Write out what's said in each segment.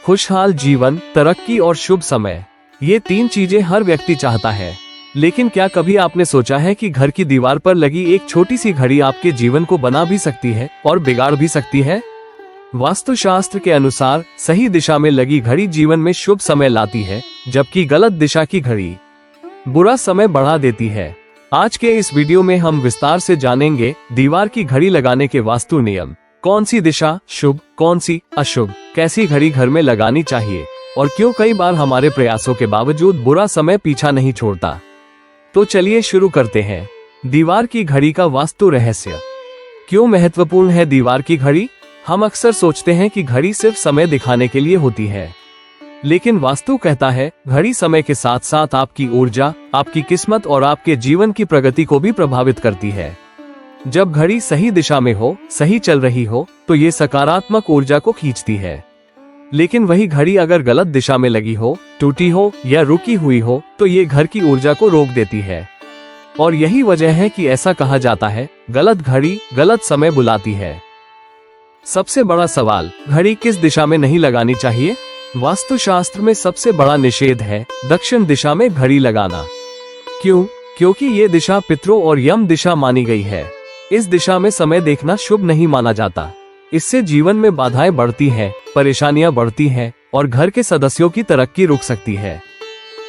खुशहाल जीवन, तरक्की और शुभ समय, ये 3 चीजें हर व्यक्ति चाहता है। लेकिन क्या कभी आपने सोचा है कि घर की दीवार पर लगी एक छोटी सी घड़ी आपके जीवन को बना भी सकती है और बिगाड़ भी सकती है? वास्तुशास्त्र के अनुसार सही दिशा में लगी घड़ी जीवन में शुभ समय लाती है, जबकि गलत दिशा की घड़ी बुरा समय बढ़ा देती है। आज के इस वीडियो में हम विस्तार से जानेंगे दीवार की घड़ी लगाने के वास्तु नियम, कौन सी दिशा शुभ, कौन सी अशुभ, कैसी घड़ी घर में लगानी चाहिए और क्यों कई बार हमारे प्रयासों के बावजूद बुरा समय पीछा नहीं छोड़ता। तो चलिए शुरू करते हैं। दीवार की घड़ी का वास्तु रहस्य। क्यों महत्वपूर्ण है दीवार की घड़ी? हम अक्सर सोचते हैं कि घड़ी सिर्फ समय दिखाने के लिए होती है, लेकिन वास्तु कहता है घड़ी समय के साथ साथ आपकी ऊर्जा, आपकी किस्मत और आपके जीवन की प्रगति को भी प्रभावित करती है। जब घड़ी सही दिशा में हो, सही चल रही हो, तो ये सकारात्मक ऊर्जा को खींचती है। लेकिन वही घड़ी अगर गलत दिशा में लगी हो, टूटी हो या रुकी हुई हो, तो ये घर की ऊर्जा को रोक देती है। और यही वजह है कि ऐसा कहा जाता है, गलत घड़ी गलत समय बुलाती है। सबसे बड़ा सवाल, घड़ी किस दिशा में नहीं लगानी चाहिए? वास्तुशास्त्र में सबसे बड़ा निषेध है दक्षिण दिशा में घड़ी लगाना। क्यों? क्योंकि ये दिशा पितरों और यम दिशा मानी गई है। इस दिशा में समय देखना शुभ नहीं माना जाता। इससे जीवन में बाधाएं बढ़ती हैं, परेशानियां बढ़ती हैं और घर के सदस्यों की तरक्की रुक सकती है।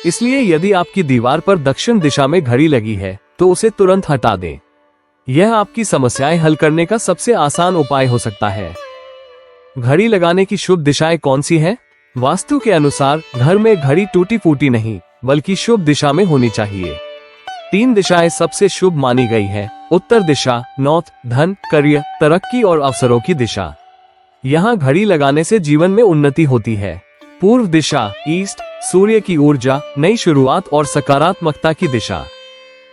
इसलिए यदि आपकी दीवार पर दक्षिण दिशा में घड़ी लगी है तो उसे तुरंत हटा दें। यह आपकी समस्याएं हल करने का सबसे आसान उपाय हो सकता है। घड़ी लगाने की शुभ दिशाएं कौन सी हैं? वास्तु के अनुसार घर में घड़ी टूटी फूटी नहीं बल्कि शुभ दिशा में होनी चाहिए। 3 दिशाएं सबसे शुभ मानी गई हैं। उत्तर दिशा नॉर्थ, धन, करियर, तरक्की और अवसरों की दिशा। यहाँ घड़ी लगाने से जीवन में उन्नति होती है। पूर्व दिशा ईस्ट, सूर्य की ऊर्जा, नई शुरुआत और सकारात्मकता की दिशा।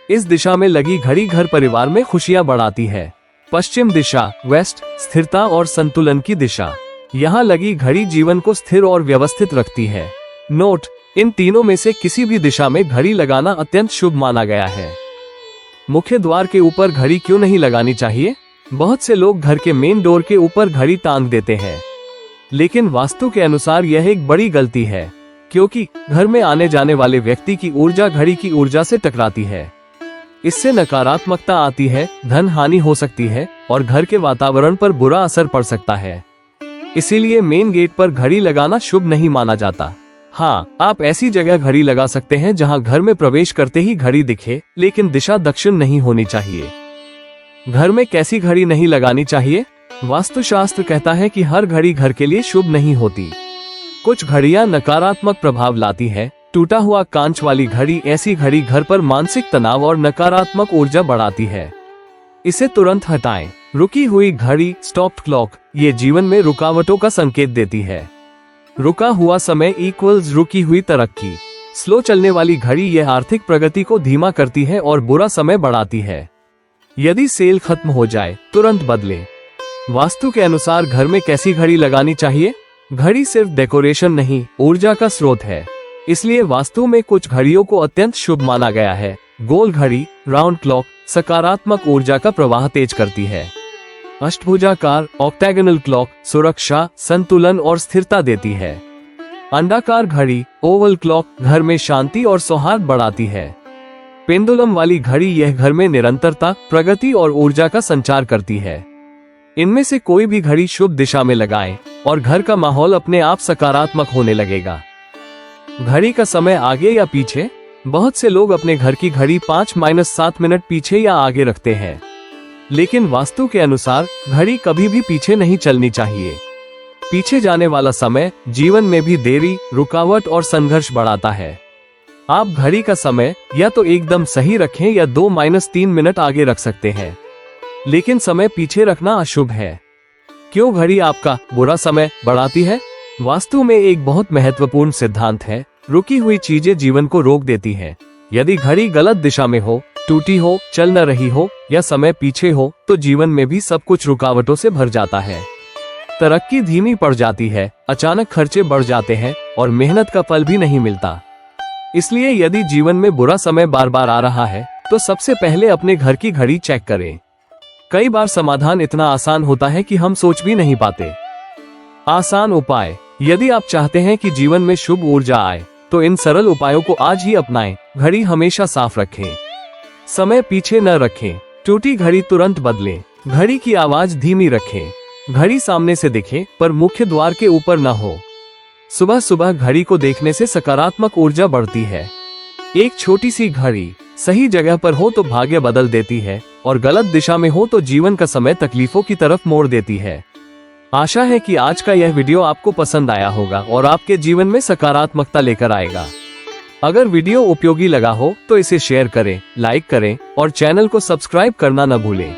इस दिशा में लगी घड़ी घर परिवार में खुशियां बढ़ाती है। पश्चिम दिशा वेस्ट, स्थिरता और संतुलन की दिशा। यहाँ लगी घड़ी जीवन को स्थिर और व्यवस्थित रखती है। नोट, इन तीनों में से किसी भी दिशा में घड़ी लगाना अत्यंत शुभ माना गया है। मुख्य द्वार के ऊपर घड़ी क्यों नहीं लगानी चाहिए? बहुत से लोग घर के मेन डोर के ऊपर घड़ी टांग देते हैं, लेकिन वास्तु के अनुसार यह एक बड़ी गलती है, क्योंकि घर में आने जाने वाले व्यक्ति की ऊर्जा घड़ी की ऊर्जा से टकराती है। इससे नकारात्मकता आती है, धन हानि हो सकती है और घर के वातावरण पर बुरा असर पड़ सकता है। इसीलिए मेन गेट पर घड़ी लगाना शुभ नहीं माना जाता। हाँ, आप ऐसी जगह घड़ी लगा सकते हैं जहां घर में प्रवेश करते ही घड़ी दिखे, लेकिन दिशा दक्षिण नहीं होनी चाहिए। घर में कैसी घड़ी नहीं लगानी चाहिए? वास्तुशास्त्र कहता है कि हर घड़ी घर के लिए शुभ नहीं होती। कुछ घड़ियां नकारात्मक प्रभाव लाती है। टूटा हुआ कांच वाली घड़ी, ऐसी घड़ी घर पर मानसिक तनाव और नकारात्मक ऊर्जा बढ़ाती है। इसे तुरंत हटाएं। रुकी हुई घड़ी स्टॉप्ड क्लॉक, ये जीवन में रुकावटों का संकेत देती है। रुका हुआ समय इक्वल्स रुकी हुई तरक्की। स्लो चलने वाली घड़ी यह आर्थिक प्रगति को धीमा करती है और बुरा समय बढ़ाती है। यदि सेल खत्म हो जाए तुरंत बदलें। वास्तु के अनुसार घर में कैसी घड़ी लगानी चाहिए? घड़ी सिर्फ डेकोरेशन नहीं, ऊर्जा का स्रोत है। इसलिए वास्तु में कुछ घड़ियों को अत्यंत शुभ माना गया है। गोल घड़ी, राउंड क्लॉक, सकारात्मक ऊर्जा का प्रवाह तेज करती है। अष्टभुजाकार, ऑक्टेगोनल क्लॉक, सुरक्षा, संतुलन और स्थिरता देती है। अंडाकार घड़ी, ओवल क्लॉक, घर में शांति और सौहार्द बढ़ाती है। पेंडुलम वाली घड़ी, यह घर में निरंतरता, प्रगति और ऊर्जा का संचार करती है। इनमें से कोई भी घड़ी शुभ दिशा में लगाएं और घर का माहौल अपने आप सकारात्मक होने लगेगा। घड़ी का समय आगे या पीछे? बहुत से लोग अपने घर की घड़ी 5-7 मिनट पीछे या आगे रखते हैं, लेकिन वास्तु के अनुसार घड़ी कभी भी पीछे नहीं चलनी चाहिए। पीछे जाने वाला समय जीवन में भी देरी, रुकावट और संघर्ष बढ़ाता है। आप घड़ी का समय या तो एकदम सही रखें या 2-3 मिनट आगे रख सकते हैं, लेकिन समय पीछे रखना अशुभ है। क्यों घड़ी आपका बुरा समय बढ़ाती है? वास्तु में एक बहुत महत्वपूर्ण सिद्धांत है, रुकी हुई चीजें जीवन को रोक देती हैं। यदि घड़ी गलत दिशा में हो, टूटी हो, चल न रही हो या समय पीछे हो, तो जीवन में भी सब कुछ रुकावटों से भर जाता है। तरक्की धीमी पड़ जाती है, अचानक खर्चे बढ़ जाते हैं और मेहनत का फल भी नहीं मिलता। इसलिए यदि जीवन में बुरा समय बार बार आ रहा है तो सबसे पहले अपने घर की घड़ी चेक करें। कई बार समाधान इतना आसान होता है कि हम सोच भी नहीं पाते। आसान उपाय, यदि आप चाहते हैं कि जीवन में शुभ ऊर्जा आए, तो इन सरल उपायों को आज ही अपनाएं। घड़ी हमेशा साफ रखें, समय पीछे न रखें, टूटी घड़ी तुरंत बदलें, घड़ी की आवाज धीमी रखें, घड़ी सामने से दिखे पर मुख्य द्वार के ऊपर न हो। सुबह सुबह घड़ी को देखने से सकारात्मक ऊर्जा बढ़ती है। एक छोटी सी घड़ी सही जगह पर हो तो भाग्य बदल देती है, और गलत दिशा में हो तो जीवन का समय तकलीफों की तरफ मोड़ देती है। आशा है कि आज का यह वीडियो आपको पसंद आया होगा और आपके जीवन में सकारात्मकता लेकर आएगा। अगर वीडियो उपयोगी लगा हो तो इसे शेयर करें, लाइक करें और चैनल को सब्सक्राइब करना न भूलें।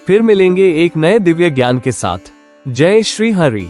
फिर मिलेंगे एक नए दिव्य ज्ञान के साथ। जय श्री हरि।